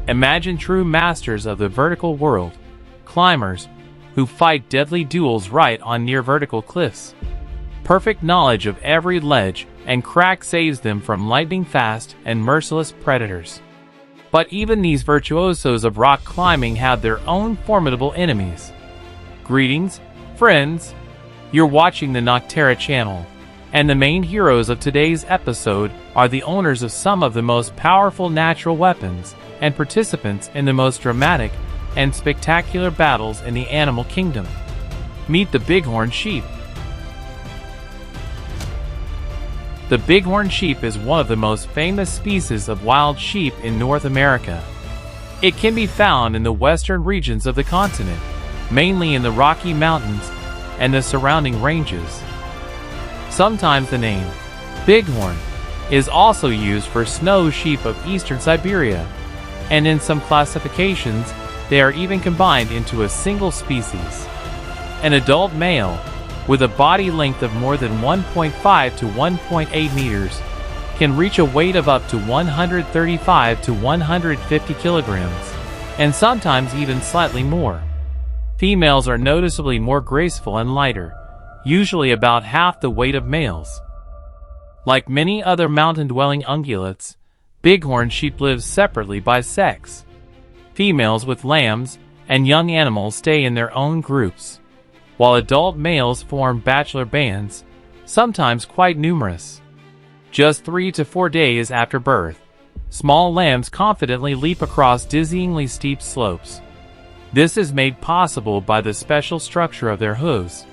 Imagine true masters of the vertical world, climbers who fight deadly duels right on near vertical cliffs. Perfect knowledge of every ledge and crack saves them from lightning-fast and merciless predators. But even these virtuosos of rock climbing have their own formidable enemies. Greetings, friends! You're watching the Noctera channel, and the main heroes of today's episode are the owners of some of the most powerful natural weapons and participants in the most dramatic and spectacular battles in the animal kingdom. Meet the Bighorn sheep. The bighorn sheep is one of the most famous species of wild sheep in North America. It can be found in the western regions of the continent, mainly in the Rocky Mountains and the surrounding ranges. Sometimes the name bighorn is also used for snow sheep of eastern Siberia, and in some classifications, they are even combined into a single species. An adult male, with a body length of more than 1.5 to 1.8 meters, can reach a weight of up to 135 to 150 kilograms, and sometimes even slightly more. Females are noticeably more graceful and lighter, usually about half the weight of males. Like many other mountain-dwelling ungulates, bighorn sheep live separately by sex. Females with lambs and young animals stay in their own groups, while adult males form bachelor bands, sometimes quite numerous. Just 3 to 4 days after birth, small lambs confidently leap across dizzyingly steep slopes. This is made possible by the special structure of their hooves.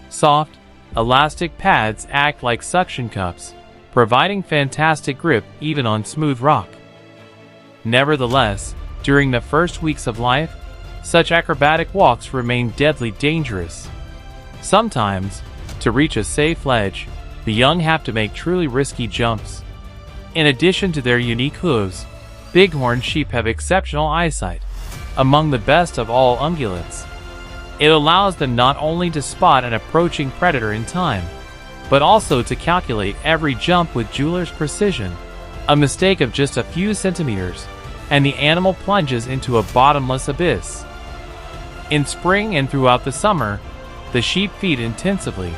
Soft, elastic pads act like suction cups, providing fantastic grip even on smooth rock. Nevertheless, during the first weeks of life, such acrobatic walks remain deadly dangerous. Sometimes, to reach a safe ledge, the young have to make truly risky jumps. In addition to their unique hooves, bighorn sheep have exceptional eyesight, among the best of all ungulates. It allows them not only to spot an approaching predator in time, but also to calculate every jump with jeweler's precision. A mistake of just a few centimeters, and the animal plunges into a bottomless abyss. In spring and throughout the summer, the sheep feed intensively.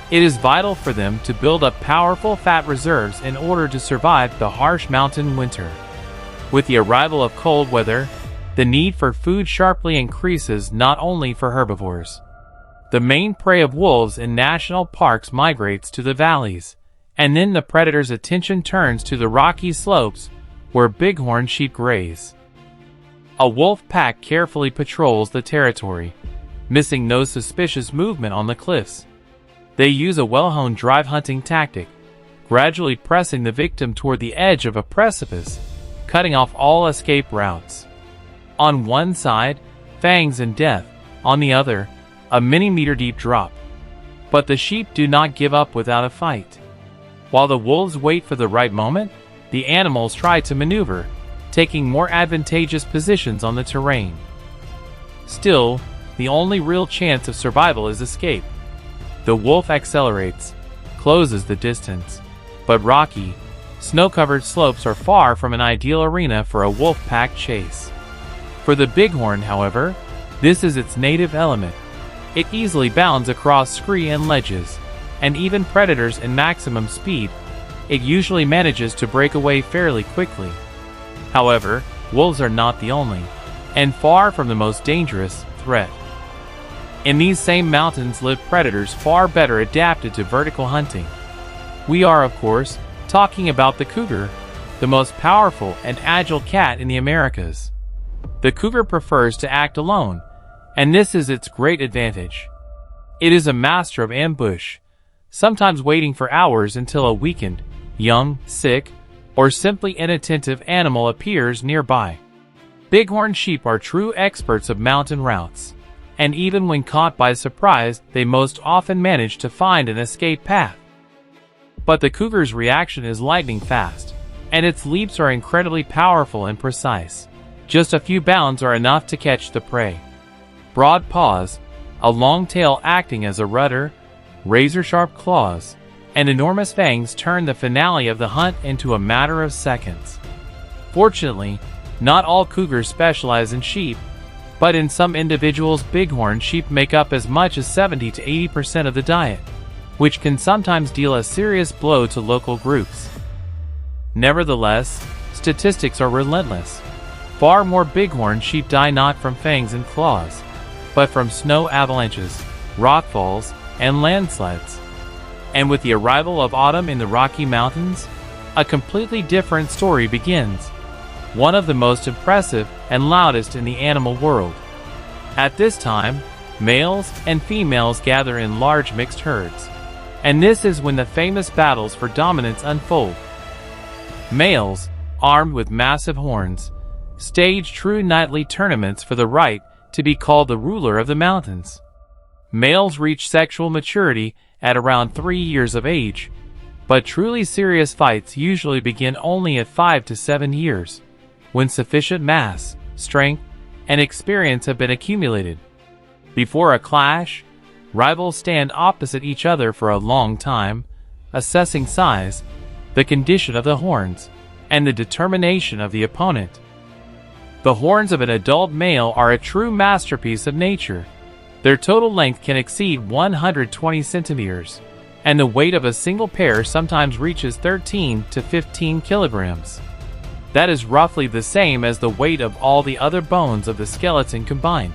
It is vital for them to build up powerful fat reserves in order to survive the harsh mountain winter. With the arrival of cold weather, the need for food sharply increases not only for herbivores. The main prey of wolves in national parks migrates to the valleys, and then the predator's attention turns to the rocky slopes where bighorn sheep graze. A wolf pack carefully patrols the territory, missing no suspicious movement on the cliffs. They use a well-honed drive hunting tactic, gradually pressing the victim toward the edge of a precipice, cutting off all escape routes. On one side, fangs and death; on the other, a many-meter-deep drop. But the sheep do not give up without a fight. While the wolves wait for the right moment, the animals try to maneuver, taking more advantageous positions on the terrain. Still, the only real chance of survival is escape. The wolf accelerates, closes the distance, but rocky, snow-covered slopes are far from an ideal arena for a wolf pack chase. For the bighorn, however, this is its native element. It easily bounds across scree and ledges, and even predators in maximum speed, it usually manages to break away fairly quickly. However, wolves are not the only, and far from the most dangerous, threat. In these same mountains live predators far better adapted to vertical hunting. We are, of course, talking about the cougar, the most powerful and agile cat in the Americas. The cougar prefers to act alone, and this is its great advantage. It is a master of ambush, sometimes waiting for hours until a weakened, young, sick, or simply inattentive animal appears nearby. Bighorn sheep are true experts of mountain routes, and even when caught by surprise, they most often manage to find an escape path. But the cougar's reaction is lightning fast, and its leaps are incredibly powerful and precise. Just a few bounds are enough to catch the prey. Broad paws, a long tail acting as a rudder, razor-sharp claws, and enormous fangs turn the finale of the hunt into a matter of seconds. Fortunately, Not all cougars specialize in sheep, but in some individuals, bighorn sheep make up as much as 70 to 80% of the diet, which can sometimes deal a serious blow to local groups. Nevertheless, statistics are relentless. Far more bighorn sheep die not from fangs and claws, but from snow avalanches, rockfalls, and landslides. And with the arrival of autumn in the Rocky Mountains, a completely different story begins, one of the most impressive and loudest in the animal world. At this time, males and females gather in large mixed herds, and this is when the famous battles for dominance unfold. Males, armed with massive horns, stage true nightly tournaments for the right to be called the ruler of the mountains. Males reach sexual maturity at around 3 years of age, but truly serious fights usually begin only at 5 to 7 years, when sufficient mass, strength, and experience have been accumulated. Before a clash, rivals stand opposite each other for a long time, assessing size, the condition of the horns, and the determination of the opponent. The horns of an adult male are a true masterpiece of nature. Their total length can exceed 120 centimeters, and the weight of a single pair sometimes reaches 13 to 15 kilograms. That is roughly the same as the weight of all the other bones of the skeleton combined.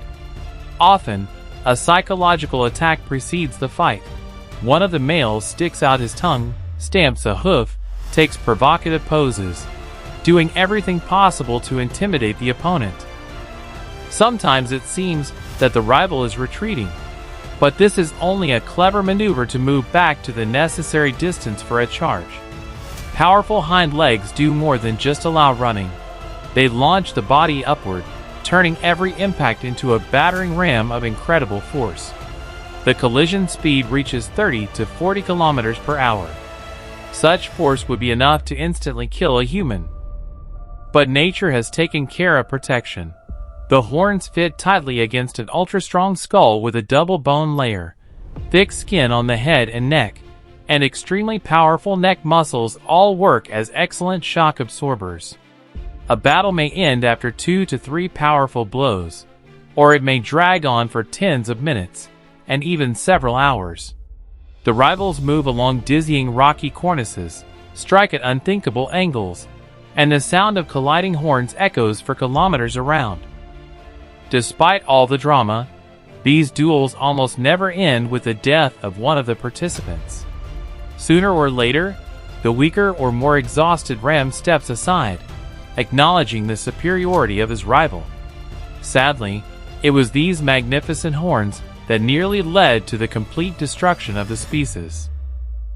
Often, a psychological attack precedes the fight. One of the males sticks out his tongue, stamps a hoof, takes provocative poses, doing everything possible to intimidate the opponent. Sometimes it seems that the rival is retreating, but this is only a clever maneuver to move back to the necessary distance for a charge. Powerful hind legs do more than just allow running. They launch the body upward, turning every impact into a battering ram of incredible force. The collision speed reaches 30 to 40 kilometers per hour. Such force would be enough to instantly kill a human. But nature has taken care of protection. The horns fit tightly against an ultra-strong skull with a double bone layer, thick skin on the head and neck, and extremely powerful neck muscles all work as excellent shock absorbers. A battle may end after 2 to 3 powerful blows, or it may drag on for tens of minutes, and even several hours. The rivals move along dizzying rocky cornices, strike at unthinkable angles, and the sound of colliding horns echoes for kilometers around. Despite all the drama, these duels almost never end with the death of one of the participants. Sooner or later, the weaker or more exhausted ram steps aside, acknowledging the superiority of his rival. Sadly, it was these magnificent horns that nearly led to the complete destruction of the species.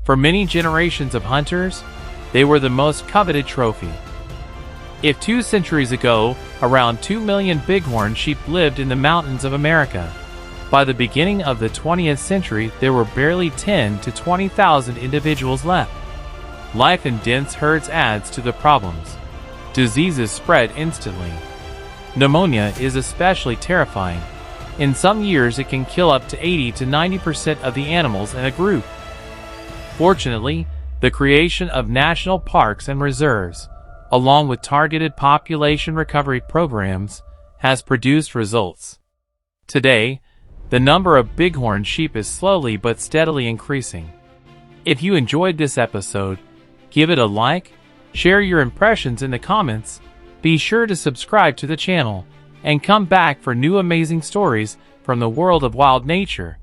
For many generations of hunters, they were the most coveted trophy. If 2 centuries ago, around 2 million bighorn sheep lived in the mountains of America, by the beginning of the 20th century there were barely 10 to 20,000 individuals left. Life in dense herds adds to the problems. Diseases spread instantly. Pneumonia is especially terrifying. In some years it can kill up to 80 to 90% of the animals in a group. Fortunately, the creation of national parks and reserves, along with targeted population recovery programs, has produced results. Today, the number of bighorn sheep is slowly but steadily increasing. If you enjoyed this episode, give it a like, share your impressions in the comments, be sure to subscribe to the channel, and come back for new amazing stories from the world of wild nature.